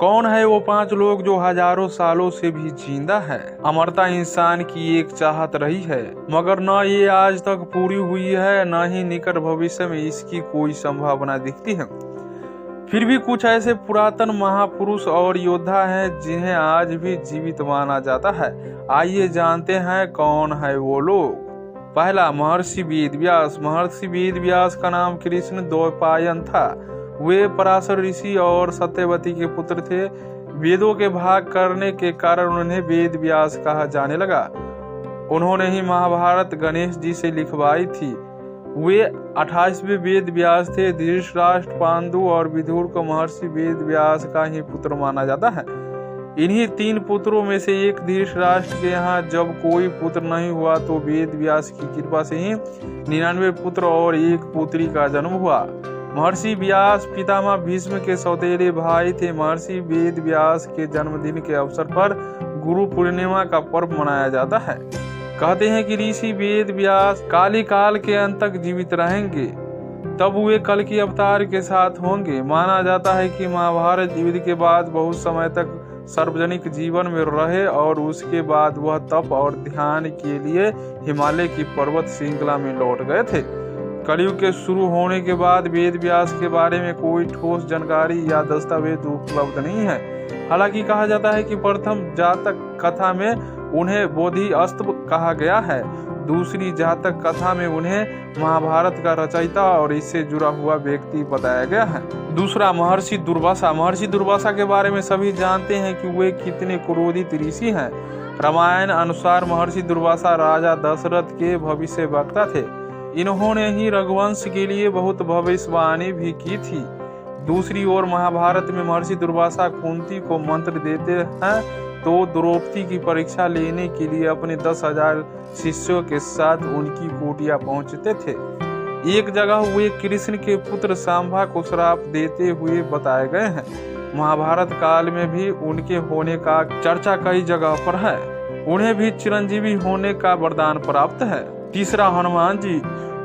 कौन है वो 5 लोग जो हजारों सालों से भी जिंदा है? अमरता इंसान की एक चाहत रही है, मगर न ये आज तक पूरी हुई है, न ही निकट भविष्य में इसकी कोई संभावना दिखती है। फिर भी कुछ ऐसे पुरातन महापुरुष और योद्धा हैं जिन्हें आज भी जीवित माना जाता है। आइए जानते हैं कौन है वो लोग। पहला, महर्षि वेद व्यास। महर्षि वेद व्यास का नाम कृष्ण द्वैपायन था। वे पराशर ऋषि और सत्यवती के पुत्र थे। वेदों के भाग करने के कारण उन्हें वेद व्यास कहा जाने लगा। उन्होंने ही महाभारत गणेश जी से लिखवाई थी। वे 28वें वेद व्यास थे। धृतराष्ट्र, पांडु और विदुर को महर्षि वेद व्यास का ही पुत्र माना जाता है। इन्हीं 3 पुत्रों में से एक धृतराष्ट्र के यहाँ जब कोई पुत्र नहीं हुआ तो वेद व्यास की कृपा से ही 99 पुत्र और 1 पुत्री का जन्म हुआ। महर्षि व्यास पितामह भीष्म के सौतेले भाई थे। महर्षि वेद व्यास के जन्मदिन के अवसर पर गुरु पूर्णिमा का पर्व मनाया जाता है। कहते हैं कि ऋषि वेद व्यास काली काल के अंत तक जीवित रहेंगे, तब वे कल की अवतार के साथ होंगे। माना जाता है कि महाभारत युद्ध के बाद बहुत समय तक सार्वजनिक जीवन में रहे और उसके बाद वह तप और ध्यान के लिए हिमालय की पर्वत श्रृंखला में लौट गए थे। कलयुग के शुरू होने के बाद वेद व्यास के बारे में कोई ठोस जानकारी या दस्तावेज उपलब्ध नहीं है। हालांकि कहा जाता है कि प्रथम जातक कथा में उन्हें बोधिसत्व कहा गया है। दूसरी जातक कथा में उन्हें महाभारत का रचयिता और इससे जुड़ा हुआ व्यक्ति बताया गया है। दूसरा, महर्षि दुर्वासा। महर्षि दुर्वासा के बारे में सभी जानते हैं कि वे कितने क्रोधित ऋषि हैं। रामायण अनुसार महर्षि दुर्वासा राजा दशरथ के भविष्यवक्ता थे। इन्होंने ही रघुवंश के लिए बहुत भविष्यवाणी भी की थी। दूसरी ओर महाभारत में महर्षि दुर्वासा कुंती को मंत्र देते हैं तो द्रौपदी की परीक्षा लेने के लिए अपने 10,000 शिष्यों के साथ उनकी कुटिया पहुंचते थे। एक जगह वे कृष्ण के पुत्र सांबा को श्राप देते हुए बताए गए हैं। महाभारत काल में भी उनके होने का चर्चा कई जगह पर है। उन्हें भी चिरंजीवी होने का वरदान प्राप्त है। तीसरा, हनुमान जी।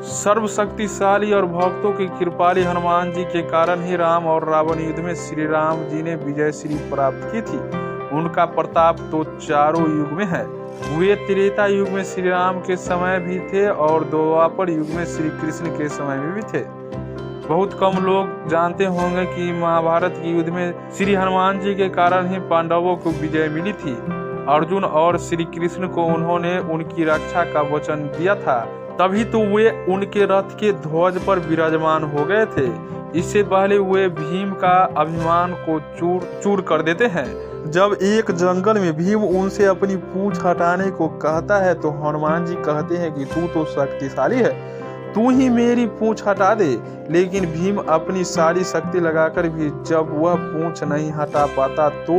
सर्वशक्तिशाली और भक्तों की कृपाली हनुमान जी के कारण ही राम और रावण युद्ध में श्री राम जी ने विजय श्री प्राप्त की थी। उनका प्रताप तो चारों युग में है। वे त्रेता युग में श्री राम के समय भी थे और द्वापर युग में श्री कृष्ण के समय में भी थे। बहुत कम लोग जानते होंगे कि महाभारत के युद्ध में श्री हनुमान जी के कारण ही पांडवों को विजय मिली थी। अर्जुन और श्री कृष्ण को उन्होंने उनकी रक्षा का वचन दिया था, तभी तो वे उनके रथ के ध्वज पर विराजमान हो गए थे। इससे पहले वे भीम का अभिमान को चूर कर देते हैं। जब एक जंगल में भीम उनसे अपनी पूंछ हटाने को कहता है तो हनुमान जी कहते हैं कि तू तो शक्तिशाली है, तू ही मेरी पूंछ हटा दे। लेकिन भीम अपनी सारी शक्ति लगाकर भी जब वह पूंछ नहीं हटा पाता तो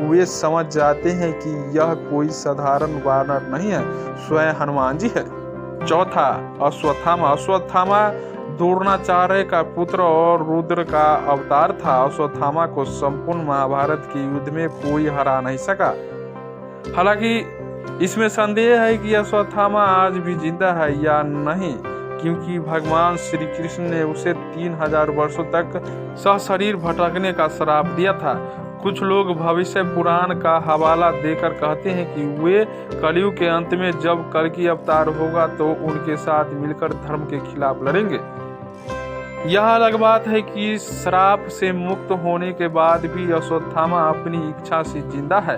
वे समझ जाते हैं कि यह कोई साधारण वानर नहीं है, स्वयं हनुमान जी है। चौथा, अश्वत्थामा। अश्वत्थामा द्रोणाचार्य का पुत्र और रुद्र का अवतार था। अश्वत्थामा को संपूर्ण महाभारत के युद्ध में कोई हरा नहीं सका। हालांकि इसमें संदेह है कि अश्वत्थामा आज भी जिंदा है या नहीं, क्योंकि भगवान श्री कृष्ण ने उसे 3000 वर्षों तक सशरीर भटकने का श्राप दिया था। कुछ लोग भविष्य पुराण का हवाला देकर कहते हैं कि वे कलयुग के अंत में जब कल की अवतार होगा तो उनके साथ मिलकर धर्म के खिलाफ लड़ेंगे। यह अलग बात है कि श्राप से मुक्त होने के बाद भी अश्वत्थामा अपनी इच्छा से जिंदा है,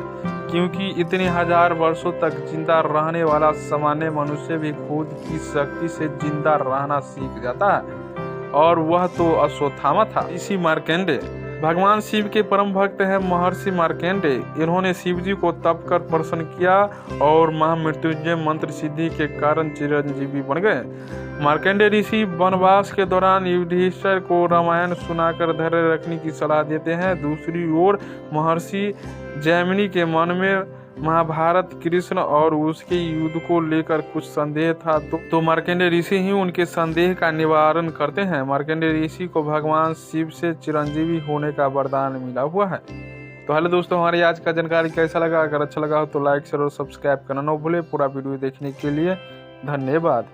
क्योंकि इतने 1000 वर्षों तक जिंदा रहने वाला सामान्य मनुष्य भी खुद की शक्ति से जिंदा रहना सीख जाता है, और वह तो अश्वत्थामा था। ऋषि मार्कंडेय। भगवान शिव के परम भक्त हैं महर्षि मार्कंडेय। इन्होंने शिव जी को तप कर प्रसन्न किया और महामृत्युंजय मंत्र सिद्धि के कारण चिरंजीवी बन गए। मार्कंडेय ऋषि वनवास के दौरान युधिष्ठिर को रामायण सुनाकर धैर्य रखने की सलाह देते हैं। दूसरी ओर महर्षि जैमिनी के मन में महाभारत कृष्ण और उसके युद्ध को लेकर कुछ संदेह था, तो मार्कंडेय ऋषि ही उनके संदेह का निवारण करते हैं। मार्कंडेय ऋषि को भगवान शिव से चिरंजीवी होने का वरदान मिला हुआ है। तो हेलो दोस्तों, हमारी आज का जानकारी कैसा लगा? अगर अच्छा लगा हो तो लाइक शेयर और सब्सक्राइब करना न भूले। पूरा वीडियो देखने के लिए धन्यवाद।